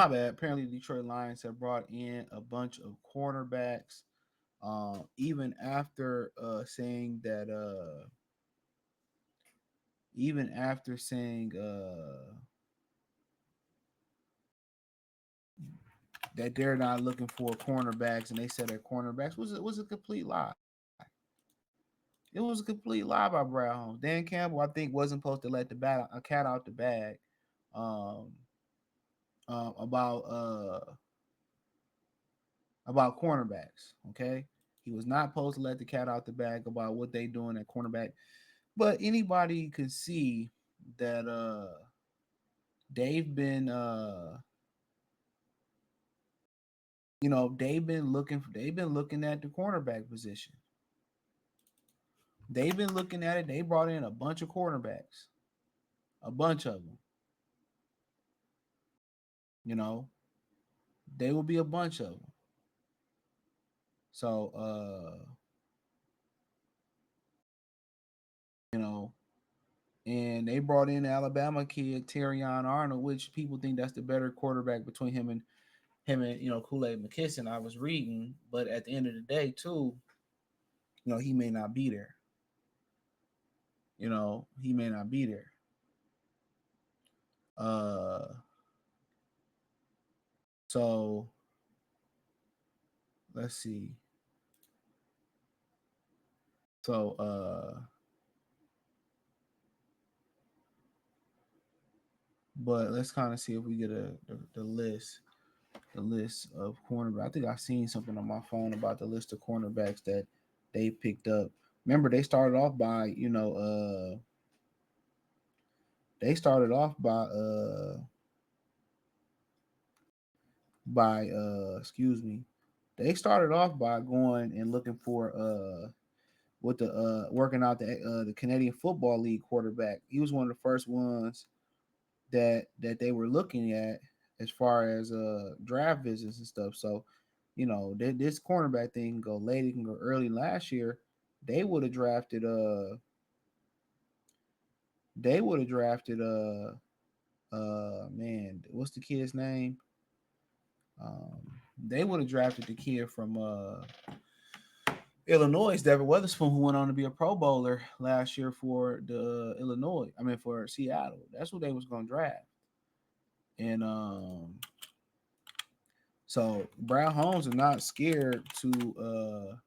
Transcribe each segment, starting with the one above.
My bad. Apparently, the Detroit Lions have brought in a bunch of cornerbacks. Even after saying that, even after saying that they're not looking for cornerbacks, and they said that cornerbacks was a complete lie. It was a complete lie by Brad Holmes. Dan Campbell, I think, wasn't supposed to let a cat out the bag um, about about cornerbacks. Okay, he was not supposed to let the cat out the bag about what they doing at cornerback. But anybody could see that they've been they've been looking at the cornerback position. They've been looking at it. They brought in a bunch of cornerbacks, a bunch of them. You know, they will be a bunch of them. So, you know, and they brought in the Alabama kid Terrion Arnold, which people think that's the better quarterback between him and Kool-Aid McKisson. I was reading, but at the end of the day, too, he may not be there. He may not be there. Uh, so let's see. So, but let's kind of see if we get the list of cornerbacks. I think I've seen something on my phone about the list of cornerbacks that they picked up. Remember, they started off by they started off by excuse me, they started off by going and looking for with the working out the Canadian Football League quarterback. He was one of the first ones that they were looking at as far as draft visits and stuff. So, this cornerback thing can go late, it can go early. Last year, they would have drafted they would have drafted man, what's the kid's name? They would have drafted the kid from Illinois, Devin Weatherspoon, who went on to be a Pro Bowler last year for the Illinois. I mean, for Seattle. That's what they was gonna draft. And so Brown Holmes are not scared to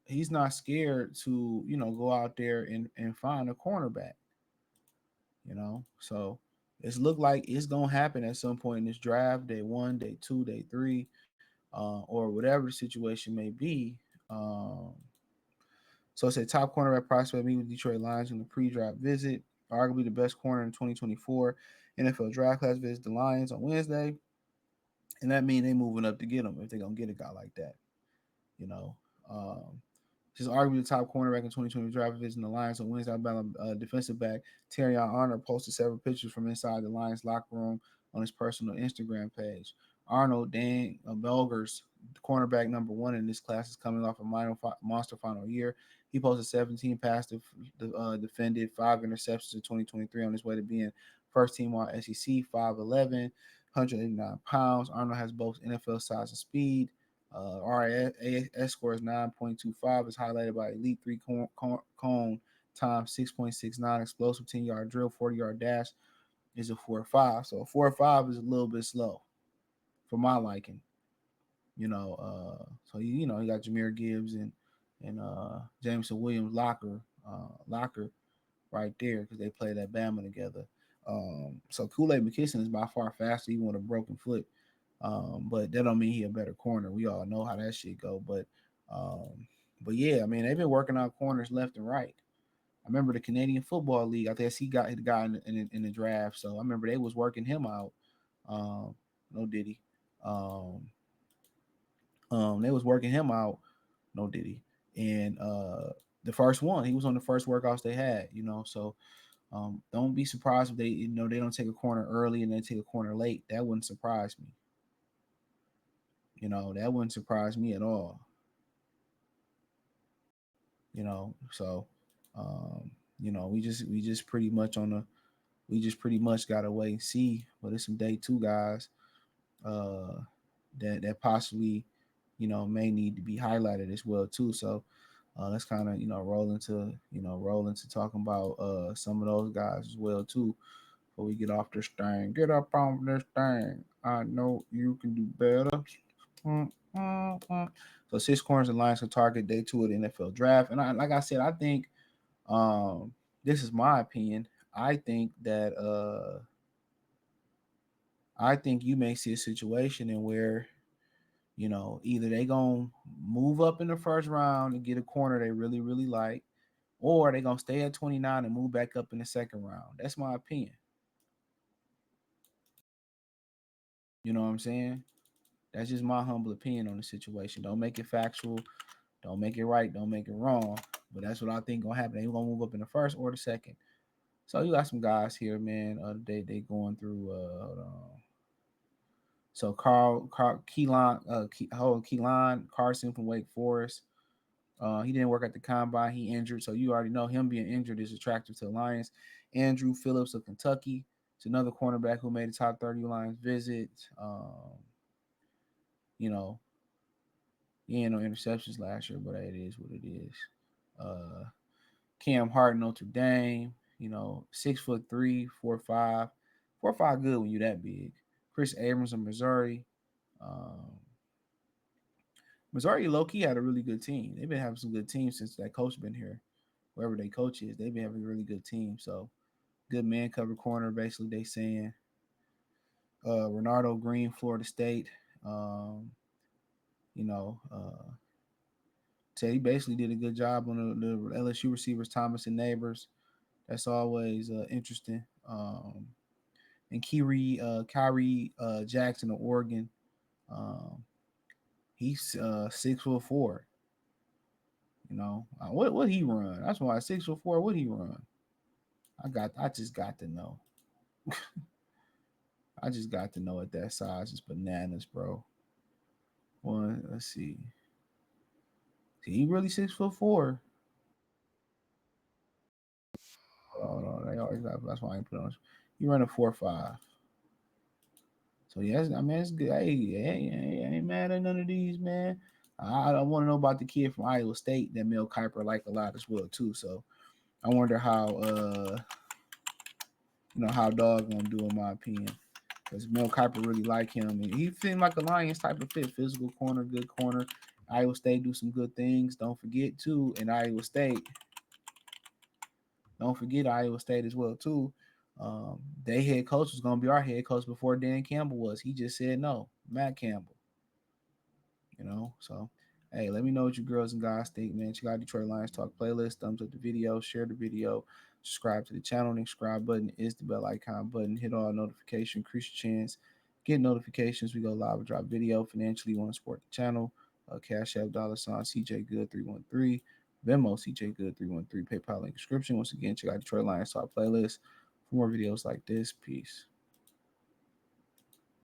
he's not scared to, go out there and find a cornerback, So it's looked like it's gonna happen at some point in this draft, day one, day two, day three, or whatever the situation may be. Um, so it's a top cornerback prospect meet with Detroit Lions in the pre-draft visit. Arguably the best corner in 2024 NFL draft class visits the Lions on Wednesday, and that means they moving up to get him if they're gonna get a guy like that. You know, um, She's arguably the top cornerback in 2020 draft division. The Lions on Wednesday, Alabama defensive back Terrion Arnold posted several pictures from inside the Lions locker room on his personal Instagram page. Arnold, Dan Belger's cornerback number one in this class, is coming off a monster final year. He posted 17 passes, defended 5 interceptions in 2023 on his way to being first team all SEC, 5'11", 189 pounds. Arnold has both NFL size and speed. RAS score is 9.25. Is highlighted by elite three cone time 6.69. Explosive 10-yard drill, 40-yard dash is a 4.5. So a 4.5 is a little bit slow for my liking. So you got Jameer Gibbs and Jameson Williams locker right there because they played at Bama together. So Kool-Aid McKisson is by far faster, even with a broken foot. But that don't mean he a better corner. We all know how that shit go. Um, but yeah, I mean they've been working out corners left and right. I remember the Canadian Football League. I guess he got the guy in the draft. So I remember they was working him out. Um, no Diddy. Um, they was working him out. No Diddy. And the first one, he was on the first workouts they had. So don't be surprised if they don't take a corner early and they take a corner late. That wouldn't surprise me. That wouldn't surprise me at all. So um, we just pretty much on we just pretty much gotta wait and see. But it's some day two guys that possibly may need to be highlighted as well too. So let's kind of roll into talking about some of those guys as well too before we get off this thing. Get up on this thing. I know you can do better. Mm, mm, mm. So six corners and lines to target day two of the NFL draft, and like I said, I think um, this is my opinion. I think that I think you may see a situation in where either they gonna move up in the first round and get a corner they really really like, or they gonna stay at 29 and move back up in the second round. That's my opinion. You know what I'm saying? That's just my humble opinion on the situation. Don't make it factual. Don't make it right. Don't make it wrong. But that's what I think gonna happen. They gonna move up in the first or the second. So you got some guys here, man. They going through. Hold on. So Keelan Carson from Wake Forest. He didn't work at the combine. He injured, so you already know him being injured is attractive to the Lions. Andrew Phillips of Kentucky. It's another cornerback who made a top 30 Lions visit. You know, he ain't no interceptions last year, but it is what it is. Uh, Cam Hart, Notre Dame. 6'3", 4'5", 4'5" good when you that big. Chris Abrams of Missouri. Um, Missouri low key had a really good team. They've been having some good teams since that coach been here. Whoever they coach is, they've been having a really good team. So good man cover corner. Basically, they saying Renardo Green, Florida State. Um, you know, so he basically did a good job on the LSU receivers, Thomas and Neighbors. That's always interesting. And Kyrie Jackson of Oregon. Um, he's 6'4". What he run? That's why 6'4". What he run? I just got to know. I just got to know at that size. It's bananas, bro. One, let's see. He really 6'4". Oh no, they always got. That's why I ain't put on. He run a 4.5. So yes, I mean it's good. Hey, ain't mad at none of these, man. I want to know about the kid from Iowa State that Mel Kiper like a lot as well too. So I wonder how how dog gonna do in my opinion. Because Mel Kiper really like him. And he seemed like a Lions type of fit. Physical corner, good corner. Iowa State do some good things. Don't forget Iowa State as well too. Their head coach was gonna be our head coach before Dan Campbell was. He just said no, Matt Campbell. So hey, let me know what you girls and guys think, man. Check out Detroit Lions Talk playlist. Thumbs up the video, share the video, subscribe to the channel. The subscribe button is the bell icon button. Hit all notification, increase your chance. Get notifications. We go live and drop video. Financially, you want to support the channel. Cash App $ CJ Good 313. Venmo CJ Good 313. PayPal link description. Once again, check out Detroit Lions Talk playlist for more videos like this. Peace.